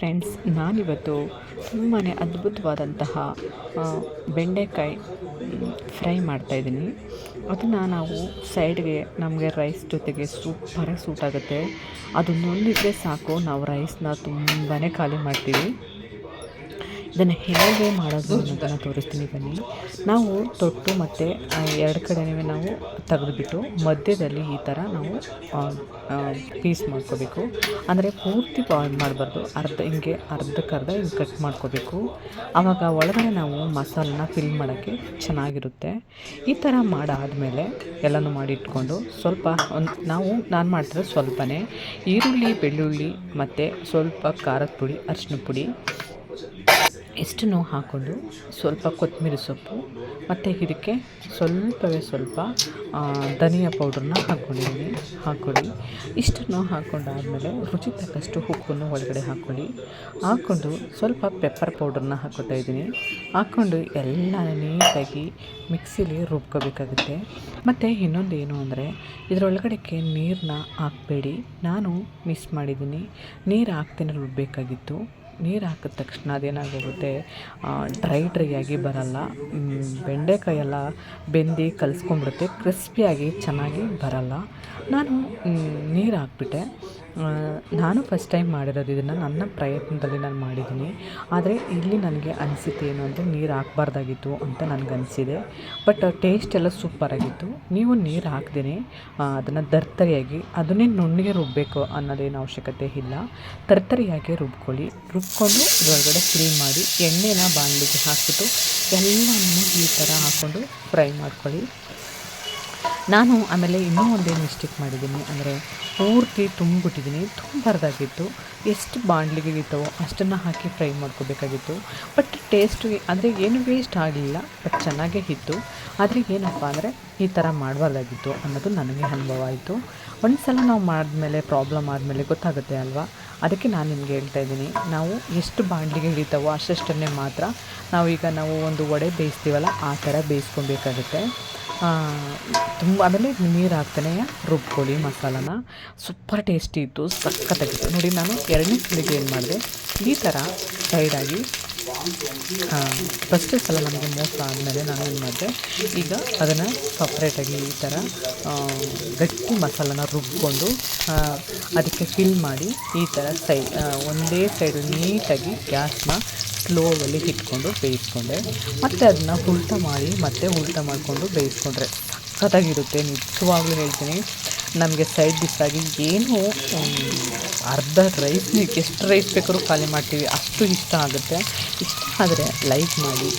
Friends, ನಾನಿವತ್ತು ತುಂಬಾ ಅದ್ಭುತವಾದಂತಹ ಬೆಂಡೆಕಾಯಿ ಫ್ರೈ ಮಾಡ್ತಾಯಿದ್ದೀನಿ. ಅದನ್ನು ನಾವು ಸೈಡ್ಗೆ ನಮಗೆ ರೈಸ್ ಜೊತೆಗೆ ಸೂಪರಾಗಿ ಸೂಟ್ ಆಗುತ್ತೆ. ಅದನ್ನೊಂದಿದ್ರೆ ಸಾಕು, ನಾವು ರೈಸ್ನ ತುಂಬಾ ಖಾಲಿ ಮಾಡ್ತೀವಿ. ಇದನ್ನು ಹೇಗೆ ಮಾಡೋದು ಅನ್ನೋದನ್ನು ತೋರಿಸ್ತೀನಿ ಬನ್ನಿ. ನಾವು ತೊಟ್ಟು ಮತ್ತು ಎರಡು ಕಡೆನೂ ನಾವು ತೆಗೆದುಬಿಟ್ಟು ಮಧ್ಯದಲ್ಲಿ ಈ ಥರ ನಾವು ಪೀಸ್ ಮಾಡ್ಕೋಬೇಕು. ಅಂದರೆ ಪೂರ್ತಿ ಬಾಯ್ಲ್ ಮಾಡಬಾರ್ದು, ಅರ್ಧಕ್ಕರ್ಧ ಹಿಂಗೆ ಕಟ್ ಮಾಡ್ಕೋಬೇಕು. ಆವಾಗ ಒಳಗಡೆ ನಾವು ಮಸಾಲನ್ನ ಫಿಲ್ ಮಾಡೋಕ್ಕೆ ಚೆನ್ನಾಗಿರುತ್ತೆ. ಈ ಥರ ಮಾಡಾದಮೇಲೆ ಎಲ್ಲನೂ ಮಾಡಿ ಇಟ್ಕೊಂಡು ನಾನು ಮಾಡ್ತಿರೋದು ಸ್ವಲ್ಪನೇ ಈರುಳ್ಳಿ, ಬೆಳ್ಳುಳ್ಳಿ ಮತ್ತು ಸ್ವಲ್ಪ ಖಾರದ ಪುಡಿ, ಅರಿಶಿನ ಪುಡಿ ಇಷ್ಟನ್ನು ಹಾಕ್ಕೊಂಡು ಸ್ವಲ್ಪ ಕೊತ್ತಂಬರಿ ಸೊಪ್ಪು ಮತ್ತು ಇದಕ್ಕೆ ಸ್ವಲ್ಪ ಧನಿಯಾ ಪೌಡ್ರನ್ನ ಹಾಕ್ಕೊಳ್ಳಿ. ಇಷ್ಟನ್ನು ಹಾಕ್ಕೊಂಡಾದಮೇಲೆ ರುಚಿ ತಕ್ಕಷ್ಟು ಉಪ್ಪನ್ನು ಒಳಗಡೆ ಹಾಕ್ಕೊಂಡು ಸ್ವಲ್ಪ ಪೆಪ್ಪರ್ ಪೌಡ್ರನ್ನ ಹಾಕ್ಕೊತಾ ಇದ್ದೀನಿ. ಹಾಕ್ಕೊಂಡು ಎಲ್ಲ ನೀಟಾಗಿ ಮಿಕ್ಸಿಲಿ ರುಬ್ಕೋಬೇಕಾಗುತ್ತೆ. ಮತ್ತು ಇನ್ನೊಂದು ಏನು ಅಂದರೆ ಇದರೊಳಗಡೆಗೆ ನೀರನ್ನ ಹಾಕಬೇಡಿ. ನಾನು ಮಿಸ್ ಮಾಡಿದ್ದೀನಿ, ನೀರು ಹಾಕ್ತೇನೆ ರುಬ್ಬಬೇಕಾಗಿತ್ತು. ನೀರು ಹಾಕಿದ ತಕ್ಷಣ ಅದೇನಾಗೋಗುತ್ತೆ, ಡ್ರೈ ಆಗಿ ಬರಲ್ಲ. ಬೆಂಡೆಕಾಯೆಲ್ಲ ಬೆಂದು ಕಲಿಸ್ಕೊಂಡ್ಬಿಡುತ್ತೆ, ಕ್ರಿಸ್ಪಿಯಾಗಿ ಚೆನ್ನಾಗಿ ಬರಲ್ಲ. ನಾನು ನೀರು ಹಾಕ್ಬಿಟ್ಟೆ. ನಾನು ಫಸ್ಟ್ ಟೈಮ್ ಮಾಡಿರೋದು ಇದನ್ನು, ನನ್ನ ಪ್ರಯತ್ನದಲ್ಲಿ ನಾನು ಮಾಡಿದ್ದೀನಿ. ಆದರೆ ಇಲ್ಲಿ ನನಗೆ ಅನಿಸಿತ್ತು ಏನು ಅಂದರೆ ನೀರು ಹಾಕಬಾರ್ದಾಗಿತ್ತು ಅಂತ ನನಗನ್ನಿಸಿದೆ. ಬಟ್ ಟೇಸ್ಟ್ ಎಲ್ಲ ಸೂಪರಾಗಿತ್ತು. ನೀವು ನೀರು ಹಾಕ್ದೇ ಅದನ್ನು ತರ್ತರಿಯಾಗಿ, ಅದನ್ನೇ ನುಣ್ಣಗೆ ರುಬ್ಬಬೇಕು ಅನ್ನೋದೇನು ಅವಶ್ಯಕತೆ ಇಲ್ಲ. ತರ್ತರಿಯಾಗಿ ರುಬ್ಕೊಂಡು ಇದರೊಳಗಡೆ ಫಿಲ್ ಮಾಡಿ ಎಣ್ಣೆನ ಬಾಣಲಿಗೆ ಹಾಕ್ಬಿಟ್ಟು ಎಲ್ಲನೂ ಈ ಥರ ಹಾಕ್ಕೊಂಡು ಫ್ರೈ ಮಾಡ್ಕೊಳ್ಳಿ. ನಾನು ಆಮೇಲೆ ಇನ್ನೂ ಒಂದೇನು ಮಿಸ್ಟೇಕ್ ಮಾಡಿದ್ದೀನಿ ಅಂದರೆ ಪೂರ್ತಿ ತುಂಬಾರ್ದಾಗಿತ್ತು. ಎಷ್ಟು ಬಾಣಲಿಗೆ ಇರ್ತವೋ ಅಷ್ಟನ್ನು ಹಾಕಿ ಫ್ರೈ ಮಾಡ್ಕೋಬೇಕಾಗಿತ್ತು. ಬಟ್ ಟೇಸ್ಟು ಅಂದರೆ ಏನು ವೇಸ್ಟ್ ಆಗಲಿಲ್ಲ, ಬಟ್ ಚೆನ್ನಾಗೇ ಇತ್ತು. ಆದರೆ ಏನಪ್ಪ ಅಂದರೆ ಈ ಥರ ಮಾಡಬಾರ್ದಾಗಿತ್ತು ಅನ್ನೋದು ನನಗೆ ಅನುಭವ ಆಯಿತು. ಒಂದು ಸಲ ನಾವು ಮಾಡಿದ್ಮೇಲೆ ಪ್ರಾಬ್ಲಮ್ ಆದಮೇಲೆ ಗೊತ್ತಾಗುತ್ತೆ ಅಲ್ವಾ. ಅದಕ್ಕೆ ನಾನು ನಿಮ್ಗೆ ಹೇಳ್ತಾ ಇದ್ದೀನಿ, ನಾವು ಎಷ್ಟು ಬಾಣಲಿಗೆ ಇಳಿತಾವೋ ಅಷ್ಟನ್ನೇ ಮಾತ್ರ ನಾವು ಒಂದು ವಡೆ ಬೇಯಿಸ್ತೀವಲ್ಲ ಆ ಥರ ಬೇಯಿಸ್ಕೊಬೇಕಾಗುತ್ತೆ. ಆಮೇಲೆ ನೀರು ಹಾಕ್ತಾನೆ ರುಬ್ಕೊಳ್ಳಿ ಮಸಾಲಾನ. ಸೂಪರ್ ಟೇಸ್ಟಿ ಇತ್ತು, ಸಖತ್ತಾಗಿತ್ತು. ನೋಡಿ, ನಾನು ಎರಡನೇ ಸಲಿಗೆ ಏನು ಮಾಡಿದೆ, ಈ ಥರ ಸೈಡಾಗಿ ಫಸ್ಟ್ ಸಲ ನನಗೆ ಮೋಸ ಆದಮೇಲೆ ನಾನು ಏನು ಮಾಡಿದೆ, ಈಗ ಅದನ್ನು ಸಪ್ರೇಟಾಗಿ ಈ ಥರ ಗಟ್ಟಿ ಮಸಾಲಾನ ರುಬ್ಕೊಂಡು ಅದಕ್ಕೆ ಫಿಲ್ ಮಾಡಿ ಈ ಥರ ಒಂದೇ ಸೈಡ್ ನೀಟಾಗಿ ಗ್ಯಾಸ್ನ ಸ್ಲೋವಲ್ಲಿ ಇಟ್ಕೊಂಡು ಬೇಯಿಸ್ಕೊಂಡೆ. ಮತ್ತು ಅದನ್ನು ಉಲ್ಟಾ ಮಾಡಿಕೊಂಡು ಬೇಯಿಸ್ಕೊಂಡ್ರೆ ಸಖತ್ತಾಗಿರುತ್ತೆ. ನಿಜವಾಗ್ಲೂ ಹೇಳ್ತೀನಿ, ನಮಗೆ ಸೈಡ್ ಡಿಶ್ ಆಗಿ ಏನು ಅರ್ಧ ರೈಸ್ನ ಎಷ್ಟು ರೈಸ್ ಬೇಕಾದ್ರೂ ಖಾಲಿ ಮಾಡ್ತೀವಿ, ಅಷ್ಟು ಇಷ್ಟ ಆಗುತ್ತೆ. ಇಷ್ಟ ಆದರೆ ಲೈಕ್ ಮಾಡಿ.